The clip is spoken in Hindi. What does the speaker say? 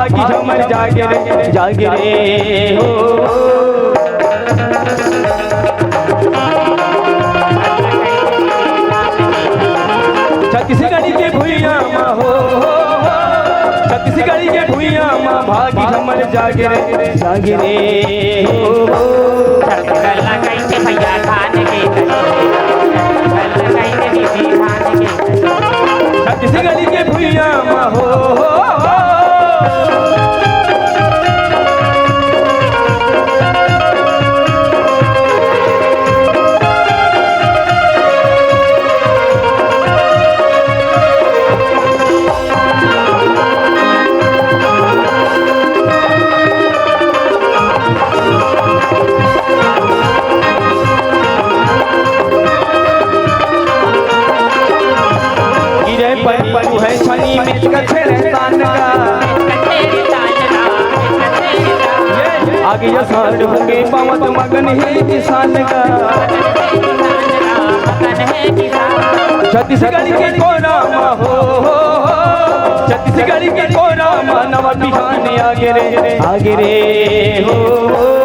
भागी झमर जागे रे हो। छत्तीसगढ़ी के भुइया माँ हो, छत्तीसगढ़ी के भुइया माँ भागी झमर जागे रे हो। गल्ला कैसे भैया खाने के गल्ला कैसे दीदी खाने के छत्तीसगढ़ी के भुइया माँ हो। तू है छनी में कछे तान का आगे ये साड होके पावत मगन है किसान का। छत्तीसगढ़ी के कोरा माँ हो, छत्तीसगढ़ी के कोरा माँ नवा बिहान आगे रे हो।